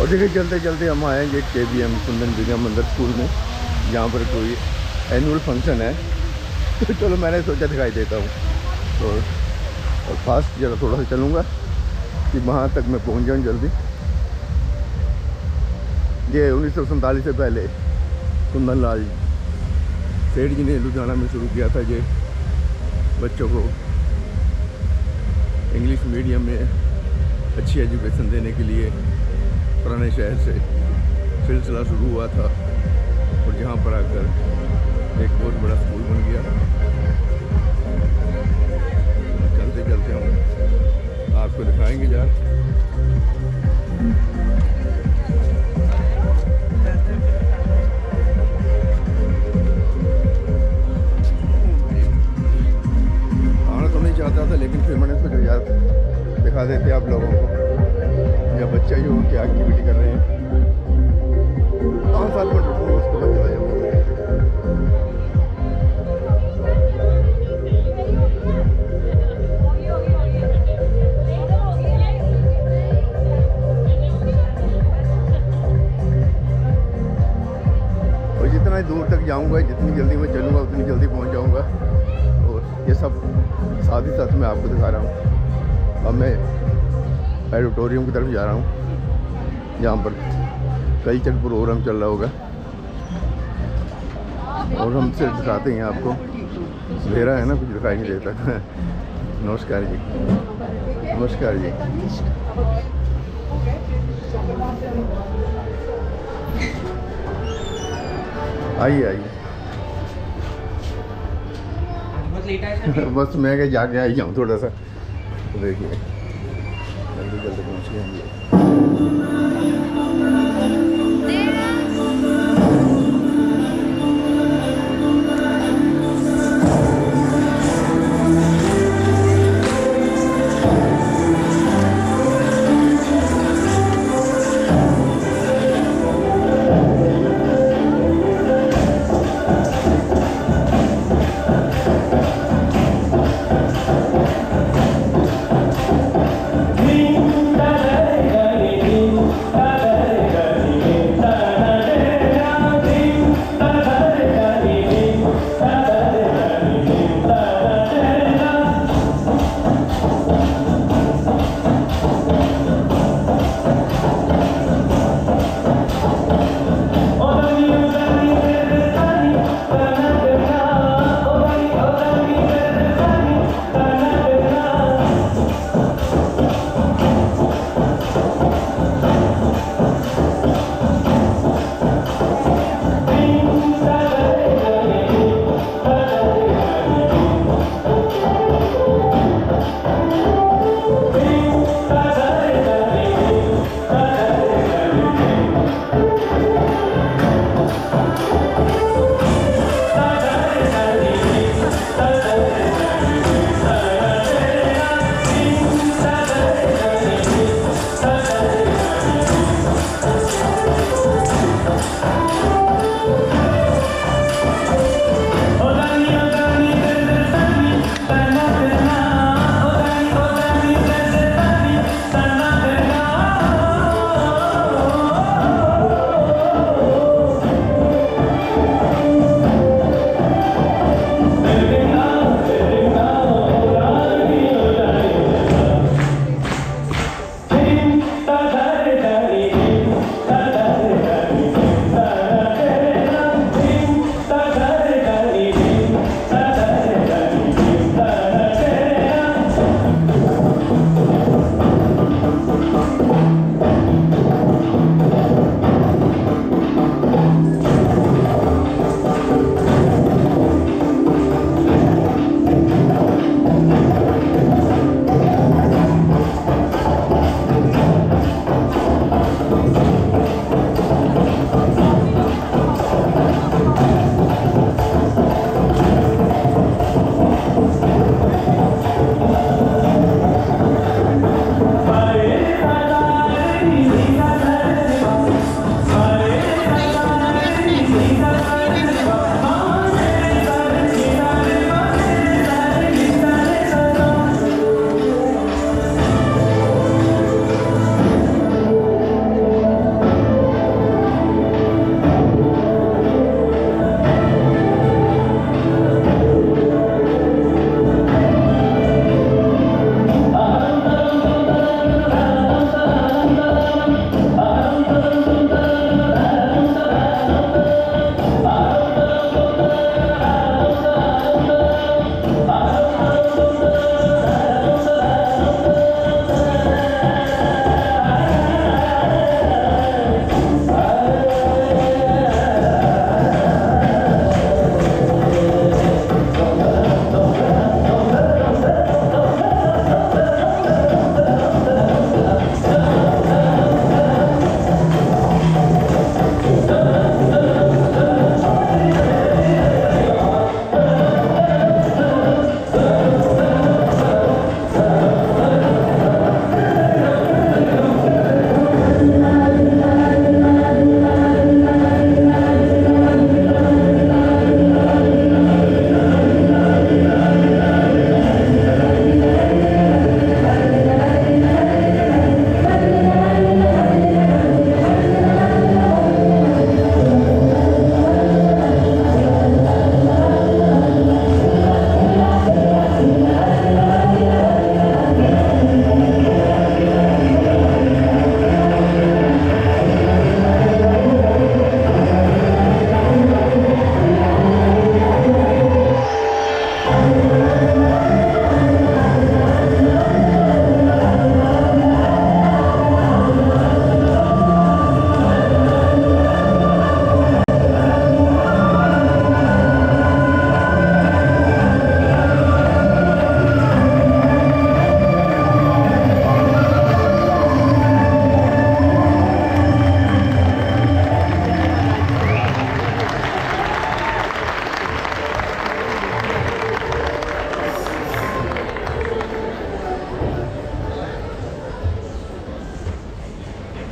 और देखिए चलते चलते हम आएंगे KVM कुंदन विद्या मंदिर स्कूल में, जहाँ पर कोई एनुअल फंक्शन है। तो चलो मैंने सोचा दिखाई देता हूँ, तो और फास्ट जरा थोड़ा सा चलूँगा कि वहाँ तक मैं पहुँच जाऊँ जल्दी। ये 1947 से पहले कुंदन लाल सेठ जी ने लुधियाना में शुरू किया था ये बच्चों को इंग्लिश मीडियम में अच्छी एजुकेशन देने के लिए। पुराने शहर से सिलसिला शुरू हुआ था और जहाँ पर आकर एक बहुत बड़ा स्कूल बन गया। चलते चलते हम आपको दिखाएंगे यार। आना तो नहीं चाहता था, लेकिन फिर मैंने सोचा यार दिखा देते आप लोगों को या बच्चा जो क्या एक्टिविटी कर रहे हैं। 5 साल में उसके बाद चला जाऊँगा। और जितना दूर तक जाऊँगा, जितनी जल्दी मैं चलूँगा उतनी जल्दी पहुँच जाऊँगा। और ये सब साथ ही साथ मैं आपको दिखा रहा हूँ। अब मैं ऑडिटोरियम की तरफ जा रहा हूँ, जहाँ पर कल्चर प्रोग्राम चल रहा होगा। और हम सिर्फ दिखाते हैं आपको, अंधेरा है ना, कुछ दिखाई नहीं देता। नमस्कार जी, नमस्कार जी। आइए आइए। बस मैं क्या जाके आई जाऊँ थोड़ा सा, तो देखिए जल्दी जल्दी पहुँच गए हम लोग।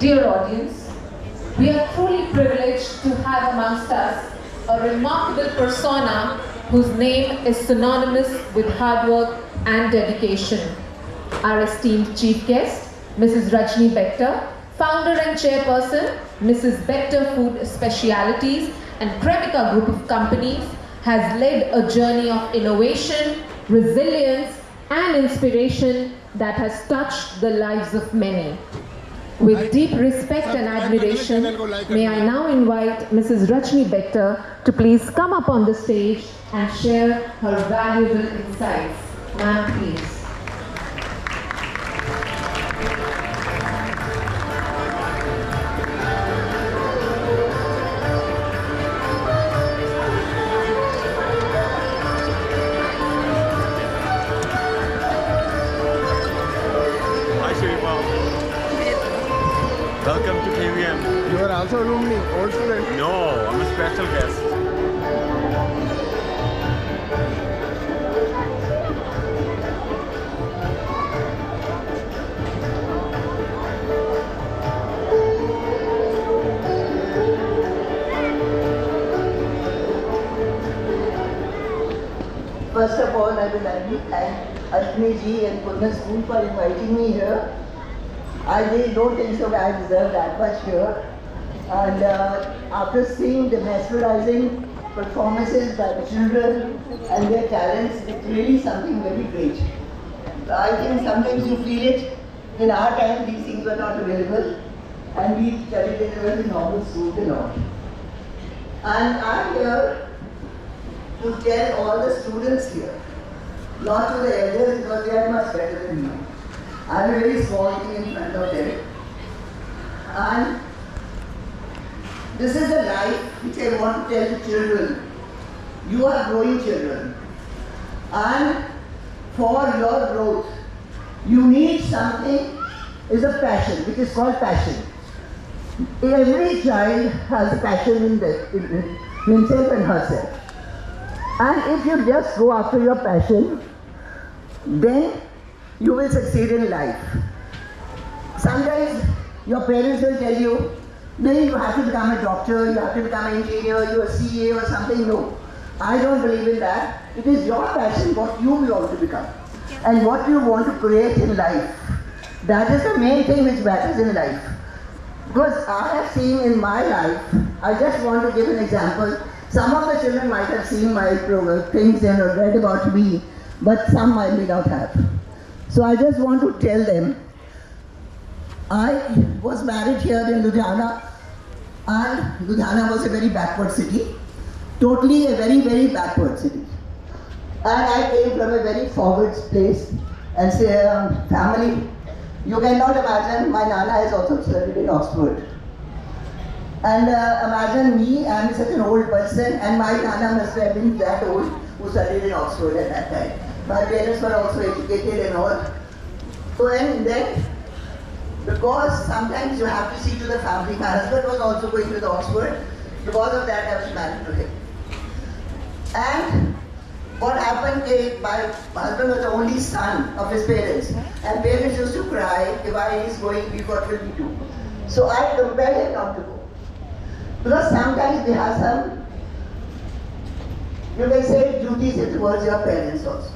Dear audience, we are truly privileged to have amongst us a remarkable persona whose name is synonymous with hard work and dedication. Our esteemed chief guest, Mrs. Rajni Bector, founder and chairperson, Mrs. Bector Food Specialities and Cremica Group of Companies, has led a journey of innovation, resilience, and inspiration that has touched the lives of many. With deep respect and admiration, may I now invite Mrs. Rajni Bector to please come up on the stage and share her valuable insights. Ma'am, please. Welcome to KVM. You are also alumni, old student. No, I'm a special guest. First of all, I would like to thank Alumni ji and Kundan School for inviting me here. I really don't think so I deserve that much here. And after seeing the mesmerizing performances by the children and their talents, it's really something very great. I think sometimes you feel it. In our time, these things were not available, and we studied in a very normal school and all. And I'm here to tell all the students here, not to the elders because they are much better than me. I'm a very small thing in front of them. And this is the life which I want to tell the children. You are growing children. And for your growth, you need something, is a passion, which is called passion. Every child has a passion in himself and herself. And if you just go after your passion, then you will succeed in life. Sometimes your parents will tell you, no, you have to become a doctor, you have to become an engineer, you're a CA or something. No, I don't believe in that. It is your passion, what you want to become and what you want to create in life. That is the main thing which matters in life. Because I have seen in my life, I just want to give an example. Some of the children might have seen my things and read about me, but some might not have. So I just want to tell them, I was married here in Ludhiana, and Ludhiana was a very backward city, totally a very, very backward city. And I came from a very forward place and say, family. You cannot imagine, my Nana has also studied in Oxford. And imagine me, I am such an old person, and my Nana must have been that old who studied in Oxford at that time. My parents were also educated and all. So and then, because sometimes you have to see to the family, my husband was also going to the Oxford. Because of that, I was married to him. And what happened is, my husband was the only son of his parents. And parents used to cry, why he is going, what will we do? So I compelled him not to go. Because sometimes we have some, you can say, duties towards your parents also.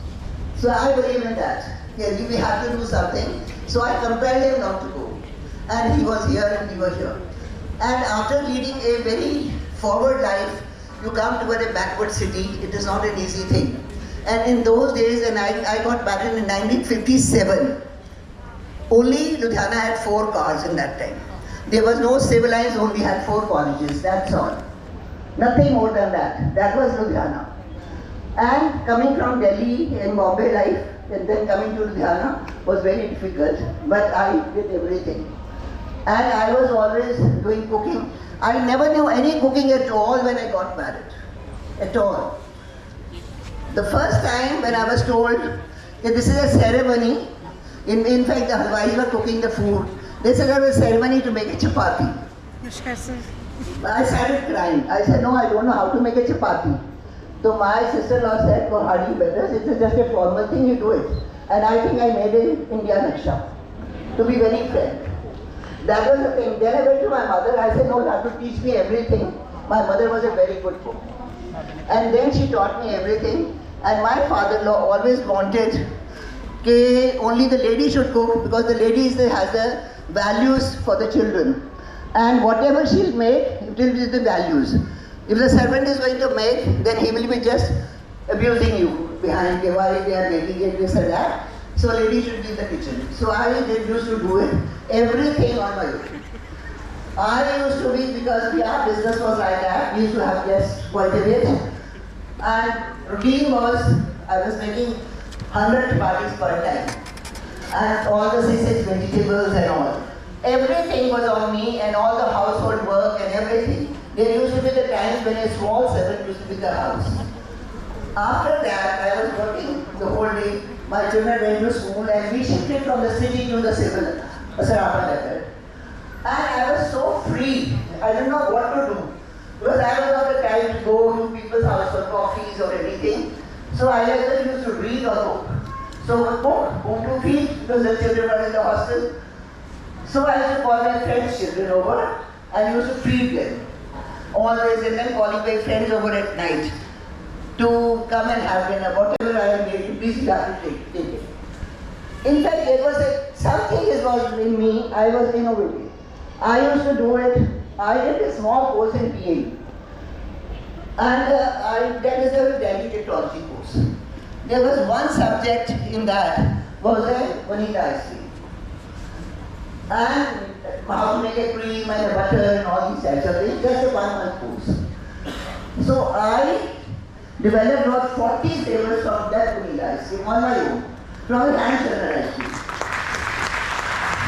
So I believe in that. Yeah, we have to do something. So I compelled him not to go. And he was here and we were here. And after leading a very forward life, you come to a backward city. It is not an easy thing. And in those days, and I got married in 1957. Only Ludhiana had 4 cars in that time. There was no civilized, only had 4 colleges, that's all. Nothing more than that. That was Ludhiana. And coming from Delhi and Bombay life, and then coming to Ludhiana was very difficult, but I did everything. And I was always doing cooking. I never knew any cooking at all when I got married, at all. The first time when I was told that this is a ceremony, in fact the halwais were cooking the food, they said there was a ceremony to make a chapati. I started crying. I said, no, I don't know how to make a chapati. So my sister-in-law said, for Hardy Brothers, it's just a formal thing, you do it. And I think I made it in India Naksha, to be very frank. That was the thing. Then I went to my mother. I said, no, you have to teach me everything. My mother was a very good cook. And then she taught me everything. And my father-in-law always wanted that only the lady should cook, because the lady has the values for the children. And whatever she'll make, it will be the values. If the servant is going to make, then he will be just abusing you behind why they are making it, this and that. So lady should be in the kitchen. So I used to do it, everything on my own. I used to be, because our business was like that, we used to have guests quite a bit. And routine was, I was making 100 parties per time. And all the six vegetables and all. Everything was on me, and all the household work and everything. There used to be the times when a small servant used to be in the house. After that, I was working the whole day. My children went to school, and we shifted from the city to the civil Sarapan method. And I was so free. I didn't know what to do. Because I was not the time to go to people's house for coffees or anything. So I either used to read or cook. So cook, whom to feed, because the children were in the hostel. So I used to call my friends' children over and used to feed them. Always, and then calling my friends over at night to come and have dinner. Whatever I have made, please you have to take it. In fact, there was something was in me, I was innovative. I used to do it. I did a small course in PA. And that is a Delhi technology course. There was one subject in that, was a vanilla ice cream. And how to make a cream and a butter and all these types of things, just a 1 month course. So I developed about 40 flavors from that vanilla ice cream on my own, from a hand churner ice cream.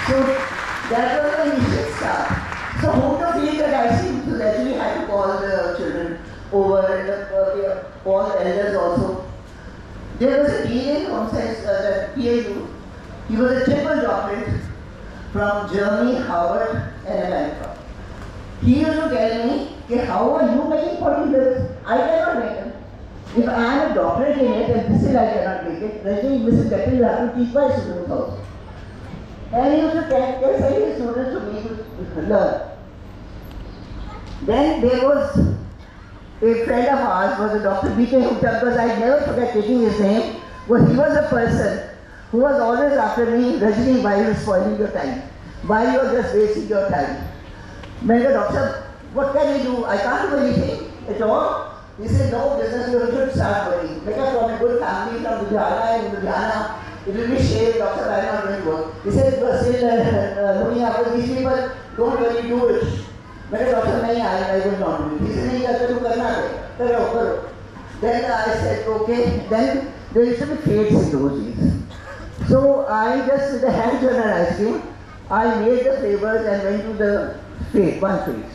So that was the initial start. So who to feed that ice cream? So actually I had to call the children over and call the elders also. There was a DA from PAU. He was a triple doctorate from Germany, Harvard, and America. He used to tell me, how are you making 40 bills? I cannot make them. If I am a doctorate in it and this is I cannot make it, then Mrs. Kapil, you have to teach my students also. And he used to tell his students to me to learn. Then there was a friend of ours, was a Dr. B Gupta, because I never forget taking his name. Well, he was a person who was always after me, Rajini, why you are spoiling your time? Why you are just wasting your time? I said, Doctor, what can I do? I can't do anything at all. He said, no business, you should start working. Because from a good family from Ludhiana, it will be shame, Doctor, I am not going to work. He said, you are still looking after these people, don't really do it. I said, Doctor, I will not do it. He said, you have to do it. Then I said, okay. Then there used to be fates in those days. So I just, with the hand churner ice cream, I made the flavors and went to the fate, one fate.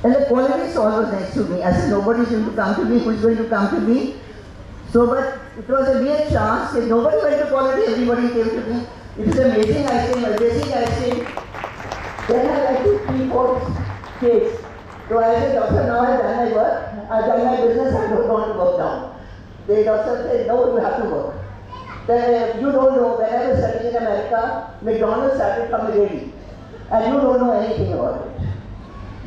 And the quality stall was next to me. I said, nobody is going to come to me. Who is going to come to me? So, but it was a mere chance that nobody went to quality, everybody came to me. It is amazing ice cream, amazing ice cream. Then I like to 3-4 cakes. So I said, Doctor, now I've done my work, I've done my business, I don't want to work now. The doctor said, no, you have to work. You don't know, when I was studying in America, McDonald's started from a lady. And you don't know anything about it.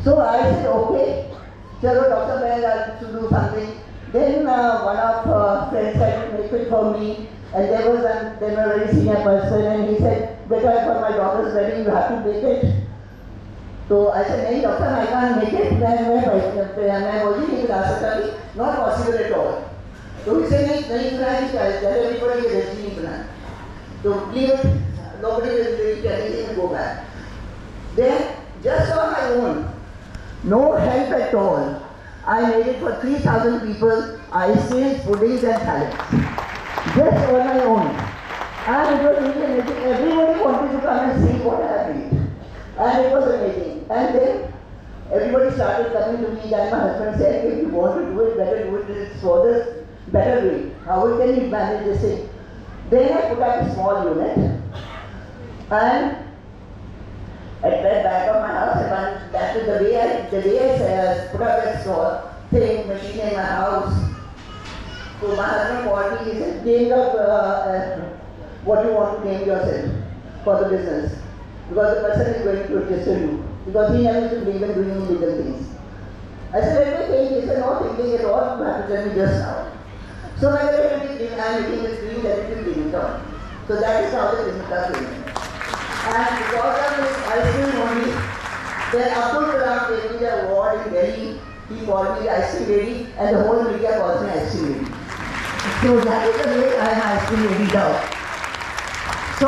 So I said, okay, chalo Doctor, I have to do something. Then one of friends tried to make it for me, and there was a very senior person, and he said, better for my daughter's wedding, you have to make it. So I said, no Doctor, I can't make it. Not possible at all. So he said, tell everybody a destiny plan. So leave it, nobody will do anything and go back. Then, just on my own, no help at all, I made it for 3,000 people, ice creams, puddings and salads. Just on my own. And it was really amazing. Everybody wanted to come and see what I had made. And it was amazing. And then everybody started coming to me, and my husband said, if you want to do it, better do it for this better way. How can you manage this thing? Then I put up a small unit. And at the back of my house, and that is the way I put up a small thing, machine in my house. So my husband called me, he said, name of what you want to name yourself for the business. because the person is going to register you, because he never used to believe in doing illegal things. I said, let me think. He said, no thinking at all, you have to tell me just now. So I said, I'm making a screen that it will bring it on. So that is how the limit came in. And because of this ice cream only, when Abdul Kalam gave me the award in Delhi, he called me the ice cream lady, and the whole media calls me ice cream lady. So that is the way I am ice cream lady now. So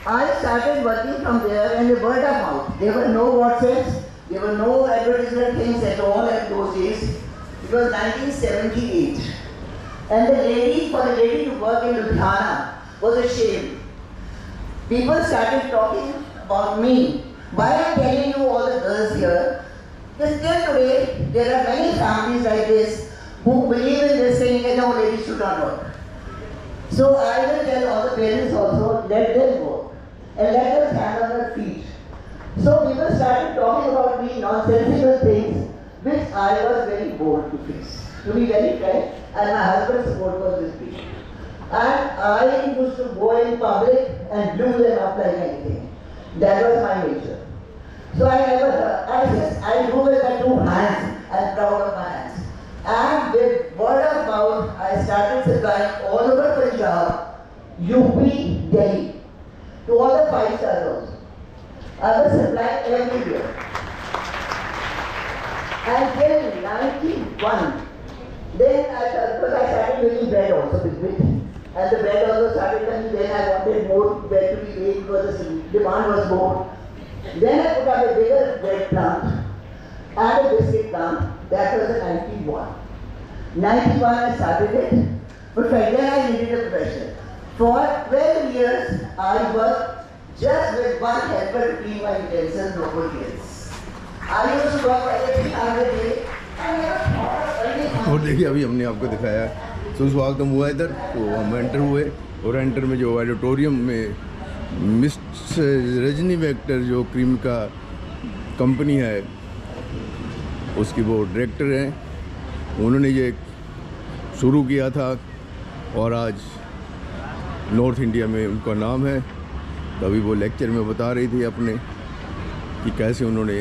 I started working from there, and the word of mouth. There were no WhatsApps, there were no advertisement things at all at those days. It was 1978. And for the lady to work in Ludhiana was a shame. People started talking about me. Why I'm telling you all the girls here? Because till today, there are many families like this who believe in this thing and no, ladies should not work. So I will tell all the parents also, let them work and let them stand on their feet. So people started talking about me nonsensical things which I was very bold to face. To be very frank, and my husband's support was with me. And I used to go in public and do them up like anything. That was my nature. So I do with my 2 hands and proud of my hands. And with word of mouth, I started supplying all over Punjab, UP, Delhi, to all the 5 stars also. I was supplying everywhere. Until 91. Then because I started making bread also with it. And the bread also started coming, then I wanted more bread to be made because the demand was more. Then I put up a bigger bread plant and a biscuit plant. That was in 91. 91 I started it, but then I needed a profession. For 12 years I worked just with one helper to clean my utensils, nobody else. I used to work every other day. और देखिए अभी हमने आपको दिखाया सुस्वागतम हुआ इधर, तो हम एंटर हुए और एंटर में जो ऑडिटोरियम में मिस्टर रजनी वेक्टर जो क्रीम का कंपनी है उसकी वो डायरेक्टर हैं, उन्होंने ये शुरू किया था और आज नॉर्थ इंडिया में उनका नाम है। तभी वो लेक्चर में बता रही थी अपने कि कैसे उन्होंने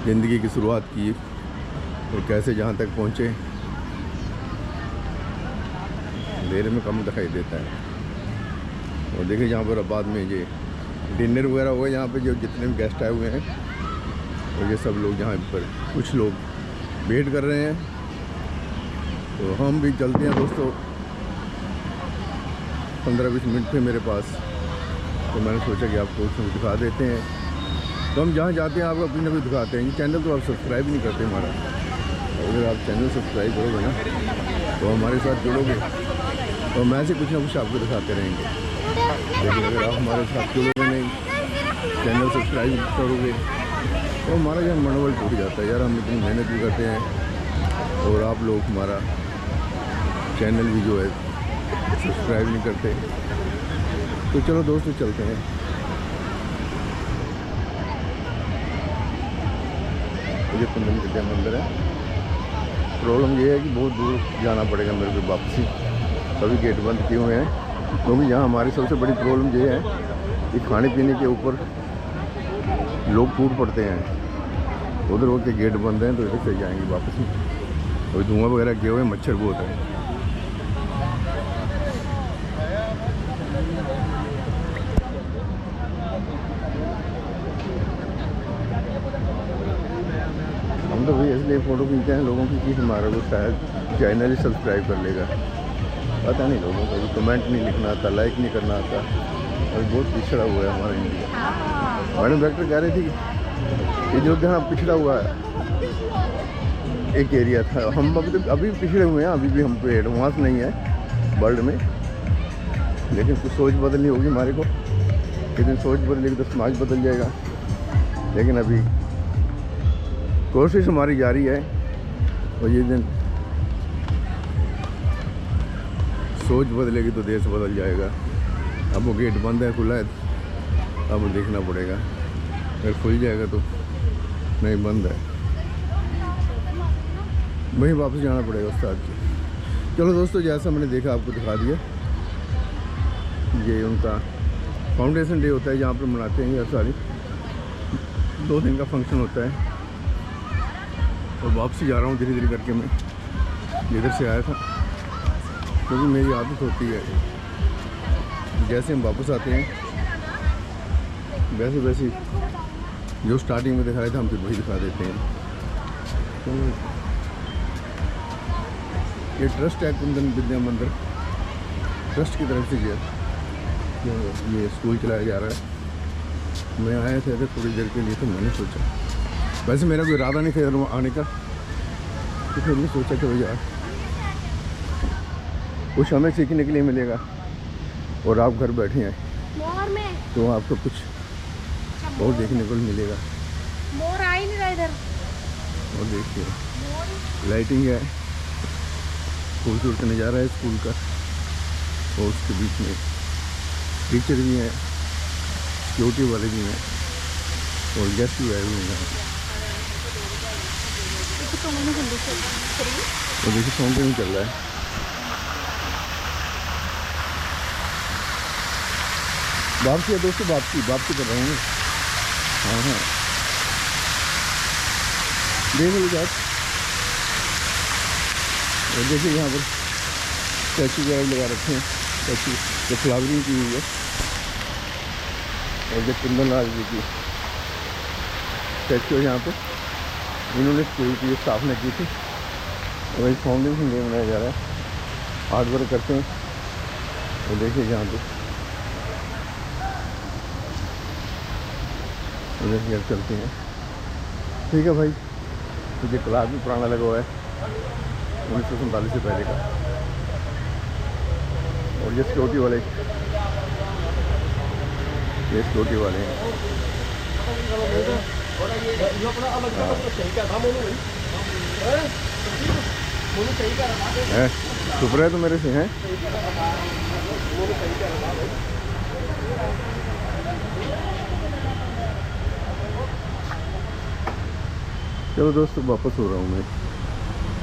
ज़िंदगी की शुरुआत की और कैसे जहाँ तक पहुँचे। अंधेरे में कम दिखाई देता है। और देखिए यहाँ पर अब बाद में ये डिनर वगैरह हुआ, यहाँ पे जो जितने भी गेस्ट आए हुए हैं और ये सब लोग यहाँ पर कुछ लोग वेट कर रहे हैं, तो हम भी चलते हैं दोस्तों। 15-20 मिनट थे मेरे पास, तो मैंने सोचा कि आपको उसमें दिखा देते हैं। तो हम जहाँ जाते हैं आपको अपनी नभी दिखाते हैं। चैनल तो आप सब्सक्राइब नहीं करते हमारा, अगर आप चैनल सब्सक्राइब करोगे ना तो हमारे साथ जुड़ोगे तो हम ऐसे कुछ ना कुछ आपको दिखाते रहेंगे। लेकिन अगर आप हमारे साथ जुड़ोगे नहीं, चैनल सब्सक्राइब करोगे तो हमारा जो मनोबल टूट जाता है। यार हम इतनी मेहनत भी करते हैं और आप लोग हमारा चैनल भी जो है सब्सक्राइब नहीं करते। तो चलो दोस्तों चलते हैं। ये कुंदन विद्या मंदिर है। प्रॉब्लम ये है कि बहुत दूर जाना पड़ेगा मेरे को वापसी, सभी गेट बंद किए हुए हैं। क्योंकि यहाँ हमारी सबसे बड़ी प्रॉब्लम ये है कि खाने पीने के ऊपर लोग टूट पड़ते हैं। उधर होकर गेट बंद हैं तो इधर से जाएंगे वापसी। और धुआं वगैरह किए हुए, मच्छर बहुत है। हम तो भाई इसलिए फ़ोटो खींचते हैं लोगों की कि हमारा को शायद चैनल ही सब्सक्राइब कर लेगा। पता नहीं लोगों को कमेंट नहीं लिखना आता, लाइक नहीं करना आता, और बहुत पिछड़ा हुआ है हमारा इंडिया। मैडम डॉक्टर कह रही थी कि जो यहाँ पिछड़ा हुआ है एक एरिया था, हम अभी पिछड़े हुए हैं, अभी भी हम पे एडवांस नहीं है वर्ल्ड में। लेकिन कुछ सोच बदलनी होगी हमारे को, लेकिन सोच बदलेगी तो समाज बदल जाएगा। लेकिन अभी कोशिश हमारी जारी है और ये दिन सोच बदलेगी तो देश बदल जाएगा। अब वो गेट बंद है, खुला है, अब देखना पड़ेगा। अगर खुल जाएगा तो नहीं, बंद है, वहीं वापस जाना पड़ेगा उस्ताद के। चलो दोस्तों, जैसा मैंने देखा आपको दिखा दिया। ये उनका फाउंडेशन डे होता है, जहाँ पर मनाते हैं हर साल। 2 दिन का फंक्शन होता है। और वापसी जा रहा हूँ धीरे धीरे करके। मैं इधर से आया था, क्योंकि मेरी आदत होती है जैसे हम वापस आते हैं वैसे वैसे जो स्टार्टिंग में दिखाया था हम फिर वही दिखा देते हैं। तो ये ट्रस्ट है कुंदन विद्या मंदिर ट्रस्ट की तरफ से ये स्कूल चलाया जा रहा है। मैं आया था थोड़ी देर के लिए, तो मैंने सोचा, वैसे मेरा कोई इरादा नहीं था इधर आने का, तो फिर मैंने सोचा कि भैया कुछ हमें सीखने के लिए मिलेगा और आप घर बैठे हैं तो आपको कुछ और देखने को मिलेगा। मोर आ ही नहीं रहा इधर। और देखिए लाइटिंग है, खूबसूरत नज़ारा है स्कूल का। और उसके बीच में टीचर भी हैं, सिक्योरिटी वाले भी हैं और गेस्ट भी आए हुए हैं। तो देखिए फाउंटेन चल रहा है। वापसी है दोस्तों, वापसी कर रहे हैं। हाँ हाँ, देख लीजिए आप। और देखिए यहाँ पर स्टैचू वगैरह लगा रखे हैं, स्टैचू जो फ्लावरिंग की हुई है। और जो कुंदन लाल जी की स्टैचू है यहाँ पे, इन्होंने स्कूल की स्थापना की थी। और इस फाउंडेशन डे मनाया जा रहा है, हार्ड वर्क करते हैं। और देखिए यहाँ पे इधर चलते हैं। ठीक है भाई, मुझे क्लास भी पुराना लगा हुआ है 1947 से पहले का। और ये सिक्योरिटी वाले हैं। चुप रहे तो मेरे से हैं। चलो दोस्तों, वापस हो रहा हूँ मैं,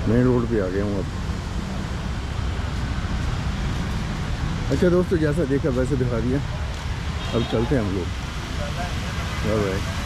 मेन रोड पे आ गया हूँ अब। अच्छा दोस्तों, जैसा देखा वैसे दिखा दिया। अब चलते हैं हम लोग। Bye bye.